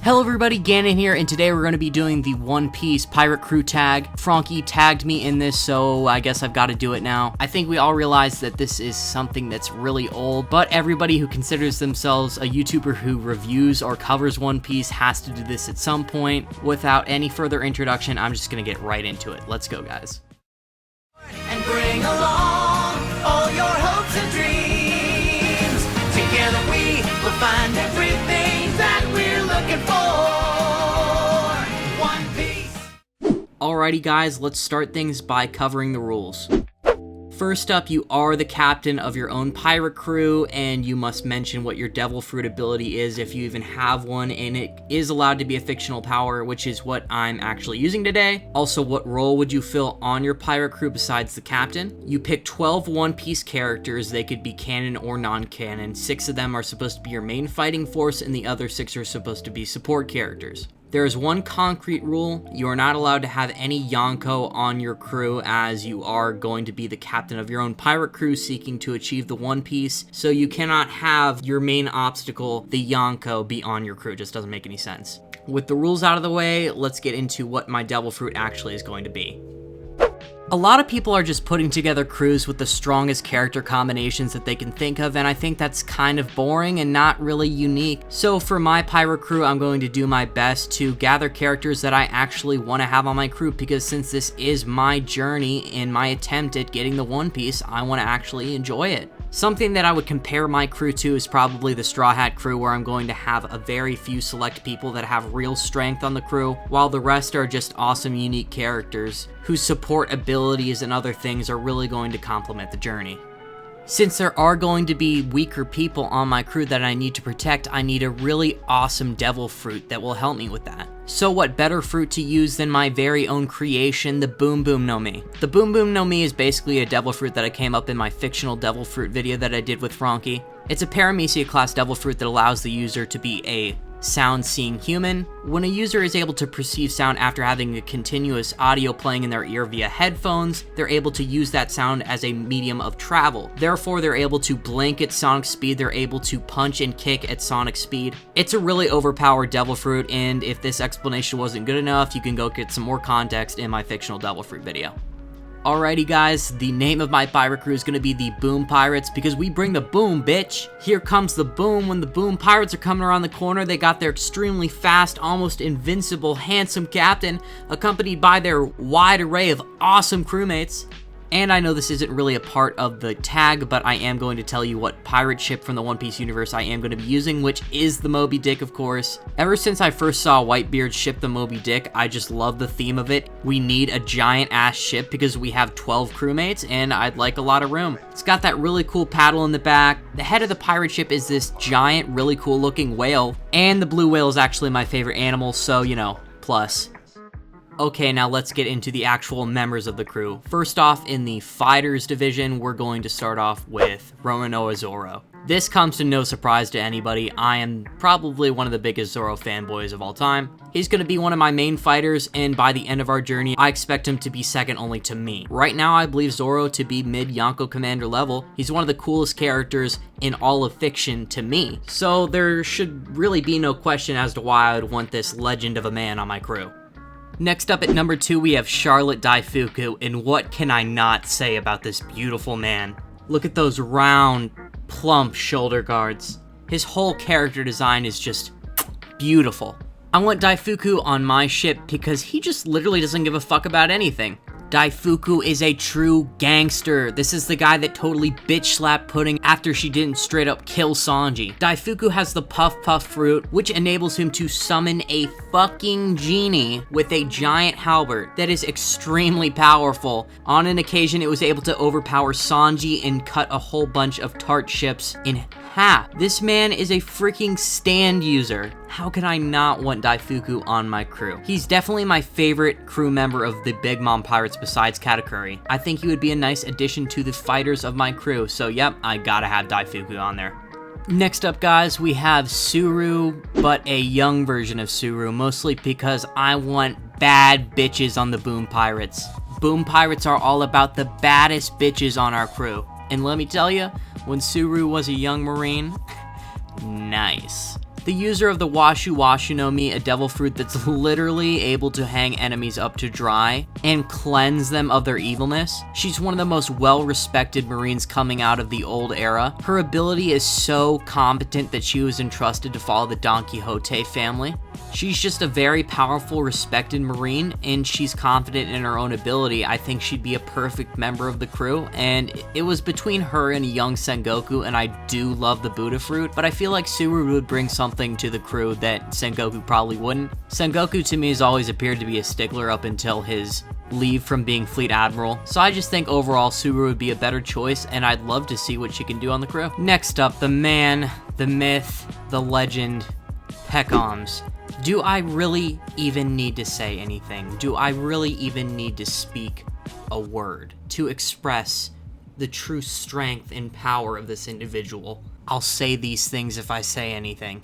Hello everybody, Gannon here, and today we're going to be doing the One Piece Pirate Crew tag. Frankie tagged me in this, so I guess I've got to do it now. I think we all realize that this is something that's really old, but everybody who considers themselves a YouTuber who reviews or covers One Piece has to do this at some point. Without any further introduction, I'm just going to get right into it. Let's go, guys. And bring along all your hopes and dreams. Together we will find everything that we're looking for. One Piece. Alrighty guys, let's start things by covering the rules. First up, you are the captain of your own pirate crew, and you must mention what your devil fruit ability is if you even have one, and it is allowed to be a fictional power, which is what I'm actually using today. Also, what role would you fill on your pirate crew besides the captain? You pick 12 One Piece characters. They could be canon or non-canon. 6 of them are supposed to be your main fighting force, and the other 6 are supposed to be support characters. There is one concrete rule: you are not allowed to have any Yonko on your crew, as you are going to be the captain of your own pirate crew seeking to achieve the One Piece, so you cannot have your main obstacle, the Yonko, be on your crew. It just doesn't make any sense. With the rules out of the way, let's get into what my devil fruit actually is going to be. A lot of people are just putting together crews with the strongest character combinations that they can think of, and I think that's kind of boring and not really unique. So for my pirate crew, I'm going to do my best to gather characters that I actually want to have on my crew, because since this is my journey and my attempt at getting the One Piece, I want to actually enjoy it. Something that I would compare my crew to is probably the Straw Hat crew, where I'm going to have a very few select people that have real strength on the crew, while the rest are just awesome, unique characters whose support abilities and other things are really going to complement the journey. Since there are going to be weaker people on my crew that I need to protect, I need a really awesome devil fruit that will help me with that. So what better fruit to use than my very own creation, the Boom Boom no Mi. The Boom Boom no Mi is basically a devil fruit that I came up in my fictional devil fruit video that I did with Frankie. It's a Paramecia class devil fruit that allows the user to be a sound-seeing human. When a user is able to perceive sound after having a continuous audio playing in their ear via headphones, they're able to use that sound as a medium of travel. Therefore, they're able to blink at sonic speed, they're able to punch and kick at sonic speed. It's a really overpowered devil fruit, and if this explanation wasn't good enough, you can go get some more context in my fictional devil fruit video. Alrighty guys, the name of my pirate crew is going to be the Boom Pirates, because we bring the boom, bitch! Here comes the boom. When the Boom Pirates are coming around the corner, they got their extremely fast, almost invincible, handsome captain, accompanied by their wide array of awesome crewmates. And I know this isn't really a part of the tag, but I am going to tell you what pirate ship from the One Piece universe I am going to be using, which is the Moby Dick, of course. Ever since I first saw Whitebeard ship the Moby Dick, I just love the theme of it. We need a giant-ass ship because we have 12 crewmates, and I'd like a lot of room. It's got that really cool paddle in the back. The head of the pirate ship is this giant, really cool-looking whale, and the blue whale is actually my favorite animal, so, you know, plus. Okay, now let's get into the actual members of the crew. First off, in the fighters division, we're going to start off with Roronoa Zoro. This comes to no surprise to anybody. I am probably one of the biggest Zoro fanboys of all time. He's going to be one of my main fighters, and by the end of our journey, I expect him to be second only to me. Right now, I believe Zoro to be mid-Yonko Commander level. He's one of the coolest characters in all of fiction to me, so there should really be no question as to why I would want this legend of a man on my crew. Next up at number 2, we have Charlotte Daifuku, and what can I not say about this beautiful man? Look at those round, plump shoulder guards. His whole character design is just beautiful. I want Daifuku on my ship because he just literally doesn't give a fuck about anything. Daifuku is a true gangster. This is the guy that totally bitch-slapped Pudding after she didn't straight up kill Sanji. Daifuku has the Puff Puff fruit, which enables him to summon a fucking genie with a giant halberd that is extremely powerful. On an occasion, it was able to overpower Sanji and cut a whole bunch of Tart ships in half. This man is a freaking stand user. How can I not want Daifuku on my crew? He's definitely my favorite crew member of the Big Mom Pirates besides Katakuri. I think he would be a nice addition to the fighters of my crew, so yep, I gotta have Daifuku on there. Next up, guys, we have Suru, but a young version of Suru, mostly because I want bad bitches on the Boom Pirates. Boom Pirates are all about the baddest bitches on our crew. And let me tell you, when Suru was a young Marine, nice. The user of the Washu Washu no Mi, a devil fruit that's literally able to hang enemies up to dry and cleanse them of their evilness. She's one of the most well-respected Marines coming out of the old era. Her ability is so competent that she was entrusted to follow the Don Quixote family. She's just a very powerful, respected Marine, and she's confident in her own ability. I think she'd be a perfect member of the crew, and it was between her and a young Sengoku, and I do love the Buddha fruit, but I feel like Subaru would bring something to the crew that Sengoku probably wouldn't. Sengoku to me has always appeared to be a stickler up until his leave from being Fleet Admiral, so I just think overall Subaru would be a better choice, and I'd love to see what she can do on the crew. Next up, the man, the myth, the legend, Pekoms. Do I really even need to say anything? Do I really even need to speak a word to express the true strength and power of this individual? I'll say these things if I say anything.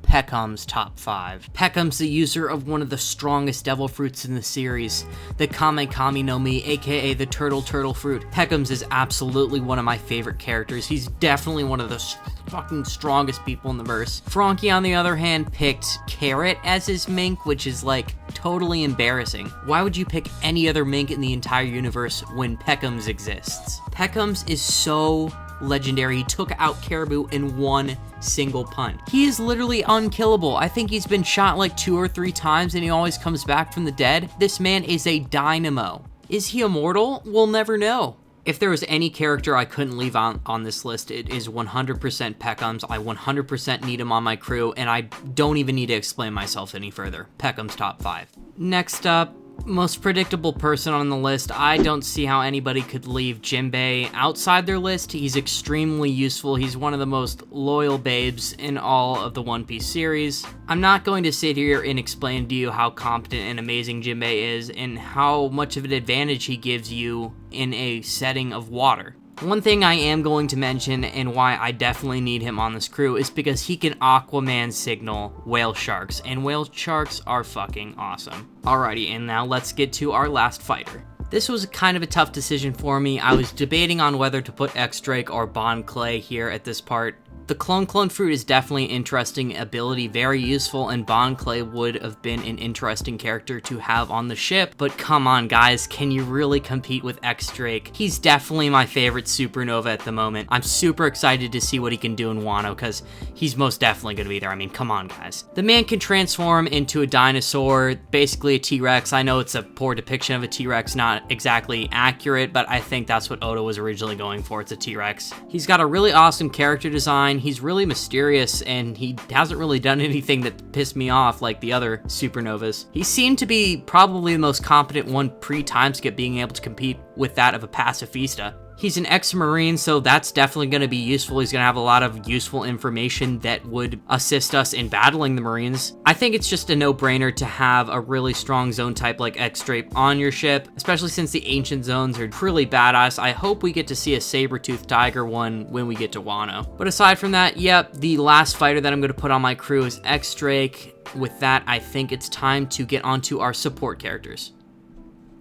Pekoms top 5. Pekoms, the user of one of the strongest devil fruits in the series, the Kame Kame no Mi, aka the Turtle Fruit. Pekoms is absolutely one of my favorite characters. He's definitely one of the fucking strongest people in the verse. Frankie, on the other hand, picked Carrot as his mink, which is like totally embarrassing. Why would you pick any other mink in the entire universe when Pekoms exists? Pekoms is so legendary. He took out Caribou in one single punch. He is literally unkillable. I think he's been shot like 2 or 3 times and he always comes back from the dead. This man is a dynamo. Is he immortal? We'll never know. If there was any character I couldn't leave on this list, it is 100% Pekoms. I 100% need him on my crew, and I don't even need to explain myself any further. Pekoms top 5. Next up, most predictable person on the list. I don't see how anybody could leave Jinbei outside their list. He's extremely useful. He's one of the most loyal babes in all of the One Piece series. I'm not going to sit here and explain to you how competent and amazing Jinbei is and how much of an advantage he gives you in a setting of water. One thing I am going to mention and why I definitely need him on this crew is because he can Aquaman signal whale sharks, and whale sharks are fucking awesome. Alrighty, and now let's get to our last fighter. This was kind of a tough decision for me. I was debating on whether to put X-Drake or Bon Clay here at this part. The Clone Fruit is definitely an interesting ability, very useful, and Bon Clay would have been an interesting character to have on the ship, but come on guys, can you really compete with X-Drake? He's definitely my favorite supernova at the moment. I'm super excited to see what he can do in Wano, because he's most definitely going to be there. I mean, come on guys. The man can transform into a dinosaur, basically a T-Rex. I know it's a poor depiction of a T-Rex, not exactly accurate, but I think that's what Oda was originally going for. It's a T-Rex. He's got a really awesome character design. He's really mysterious, and he hasn't really done anything that pissed me off like the other supernovas. He seemed to be probably the most competent one pre-timeskip, being able to compete with that of a pacifista. He's an ex-Marine, so that's definitely going to be useful. He's going to have a lot of useful information that would assist us in battling the Marines. I think it's just a no-brainer to have a really strong zone type like X-Drake on your ship, especially since the ancient zones are truly badass. I hope we get to see a saber-toothed tiger one when we get to Wano. But aside from that, yep, the last fighter that I'm going to put on my crew is X-Drake. With that, I think it's time to get onto our support characters.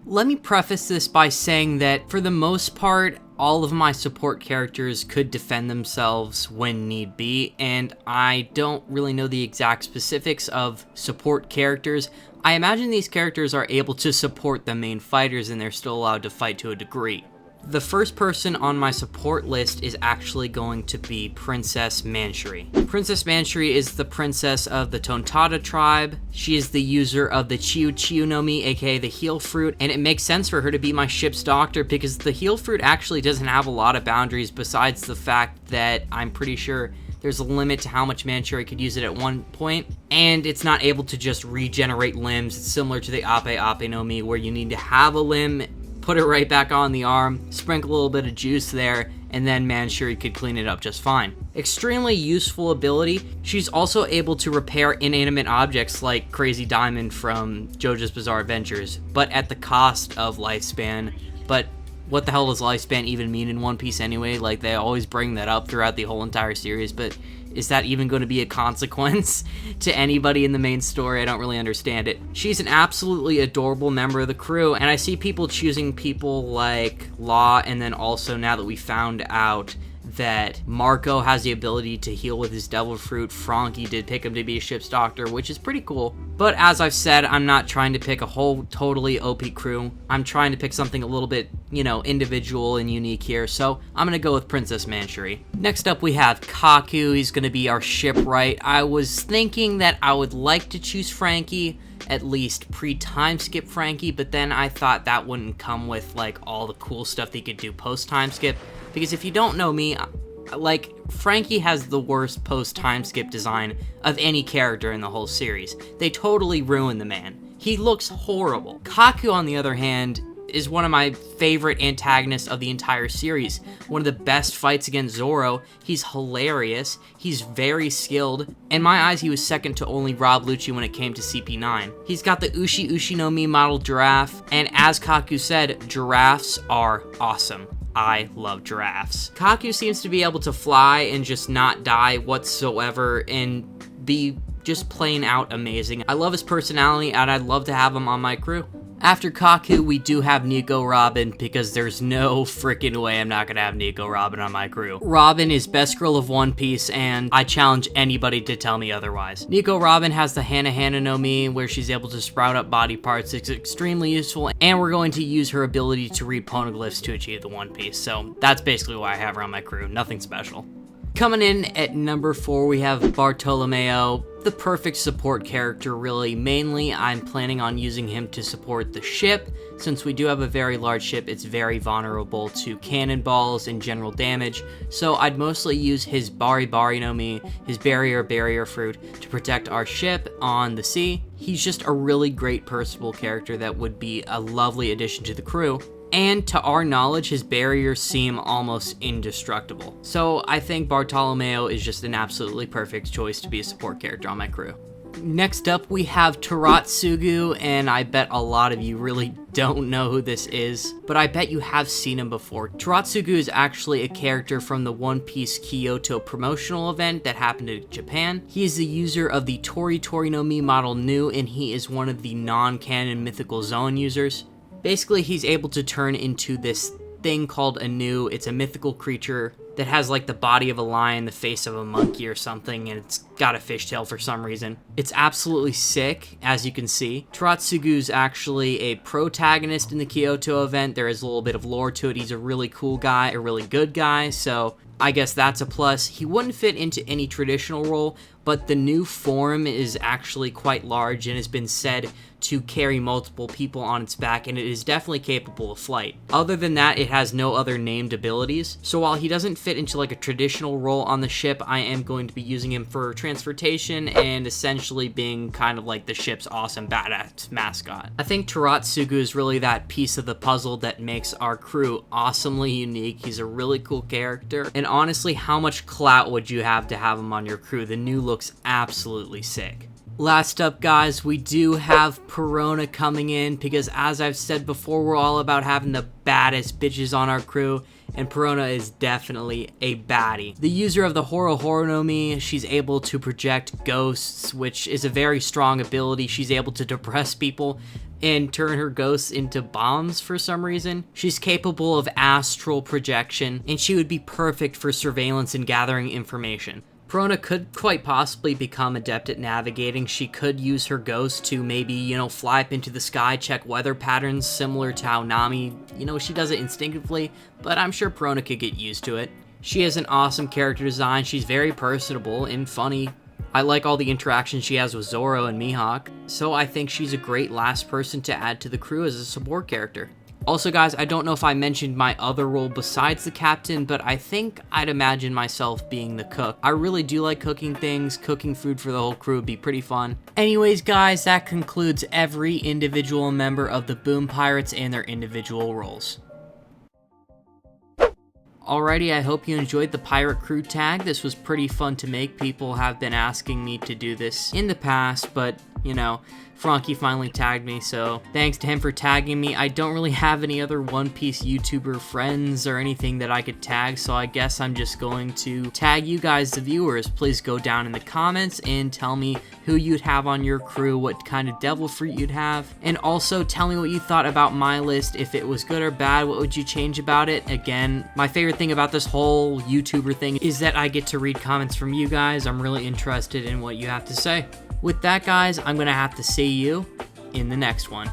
Let me preface this by saying that, for the most part, all of my support characters could defend themselves when need be, and I don't really know the exact specifics of support characters. I imagine these characters are able to support the main fighters and they're still allowed to fight to a degree. The first person on my support list is actually going to be Princess Manchuri. Princess Manchuri is the princess of the Tontada tribe. She is the user of the Chiu Chiu no Mi, aka the Heal Fruit, and it makes sense for her to be my ship's doctor because the Heal Fruit actually doesn't have a lot of boundaries besides the fact that I'm pretty sure there's a limit to how much Manchuri could use it at one point, and it's not able to just regenerate limbs. It's similar to the Ape Ape no Mi, where you need to have a limb, put it right back on the arm, sprinkle a little bit of juice there, and then Manchuri could clean it up just fine. Extremely useful ability. She's also able to repair inanimate objects like Crazy Diamond from JoJo's Bizarre Adventures, but at the cost of lifespan. But what the hell does lifespan even mean in One Piece anyway? Like, they always bring that up throughout the whole entire series, but is that even going to be a consequence to anybody in the main story? I don't really understand it. She's an absolutely adorable member of the crew, and I see people choosing people like Law, and then also now that we found out that Marco has the ability to heal with his devil fruit. Frankie did pick him to be a ship's doctor, which is pretty cool. But as I've said, I'm not trying to pick a whole totally OP crew. I'm trying to pick something a little bit, individual and unique here. So I'm going to go with Princess Manchuri. Next up, we have Kaku. He's going to be our shipwright. I was thinking that I would like to choose Frankie, at least pre-time skip Frankie, but then I thought that wouldn't come with like all the cool stuff they could do post-time skip, because if you don't know me, like, Frankie has the worst post-time skip design of any character in the whole series. They totally ruined the man. He looks horrible. Kaku, on the other hand, is one of my favorite antagonists of the entire series. One of the best fights against Zoro. He's hilarious. He's very skilled. In my eyes, he was second to only Rob Lucci when it came to CP9. He's got the Ushi Ushi no Mi model giraffe, and as Kaku said, giraffes are awesome. I love giraffes. Kaku seems to be able to fly and just not die whatsoever and be just plain out amazing. I love his personality, and I'd love to have him on my crew. After Kaku, we do have Nico Robin, because there's no freaking way I'm not gonna have Nico Robin on my crew. Robin is best girl of One Piece, and I challenge anybody to tell me otherwise. Nico Robin has the Hana Hana no Mi, where she's able to sprout up body parts. It's extremely useful, and we're going to use her ability to read poneglyphs to achieve the One Piece, so that's basically why I have her on my crew. Nothing special. Coming in at number 4, we have Bartolomeo, the perfect support character, really. Mainly, I'm planning on using him to support the ship. Since we do have a very large ship, it's very vulnerable to cannonballs and general damage, so I'd mostly use his Bari Bari no Mi, his barrier fruit, to protect our ship on the sea. He's just a really great personable character that would be a lovely addition to the crew. And to our knowledge, his barriers seem almost indestructible. So I think Bartolomeo is just an absolutely perfect choice to be a support character on my crew. Next up, we have Taratsugu, and I bet a lot of you really don't know who this is, but I bet you have seen him before. Taratsugu is actually a character from the One Piece Kyoto promotional event that happened in Japan. He is the user of the Tori Tori no Mi model Nu, and he is one of the non-canon Mythical Zone users. Basically, he's able to turn into this thing called a Nu. It's a mythical creature that has like the body of a lion, the face of a monkey or something, and it's got a fishtail for some reason. It's absolutely sick, as you can see. Taratsugu's actually a protagonist in the Kyoto event. There is a little bit of lore to it. He's a really cool guy, a really good guy, so I guess that's a plus. He wouldn't fit into any traditional role, but the new form is actually quite large and has been said to carry multiple people on its back, and it is definitely capable of flight. Other than that, it has no other named abilities, so while he doesn't fit into like a traditional role on the ship, I am going to be using him for transportation and essentially being kind of like the ship's awesome badass mascot. I think Taratsugu is really that piece of the puzzle that makes our crew awesomely unique. He's a really cool character, and honestly, how much clout would you have to have him on your crew? The Nu looks absolutely sick. Last up, guys, we do have Perona coming in, because as I've said before, we're all about having the baddest bitches on our crew, and Perona is definitely a baddie. The user of the Horo Horo no Mi, she's able to project ghosts, which is a very strong ability. She's able to depress people and turn her ghosts into bombs for some reason. She's capable of astral projection, and she would be perfect for surveillance and gathering information. Perona could quite possibly become adept at navigating. She could use her ghost to maybe, fly up into the sky, check weather patterns, similar to how Nami, she does it instinctively, but I'm sure Perona could get used to it. She has an awesome character design. She's very personable and funny. I like all the interactions she has with Zoro and Mihawk, so I think she's a great last person to add to the crew as a support character. Also, guys, I don't know if I mentioned my other role besides the captain, but I think I'd imagine myself being the cook. I really do like cooking things. Cooking food for the whole crew would be pretty fun. Anyways, guys, that concludes every individual member of the Boom Pirates and their individual roles. Alrighty, I hope you enjoyed the Pirate Crew tag. This was pretty fun to make. People have been asking me to do this in the past, but you know, Frankie finally tagged me, so thanks to him for tagging me. I don't really have any other One Piece YouTuber friends or anything that I could tag, so I guess I'm just going to tag you guys, the viewers. Please go down in the comments and tell me who you'd have on your crew, what kind of devil fruit you'd have, and also tell me what you thought about my list. If it was good or bad, what would you change about it? Again, my favorite thing about this whole YouTuber thing is that I get to read comments from you guys. I'm really interested in what you have to say. With that, guys, I'm going to have to see you in the next one.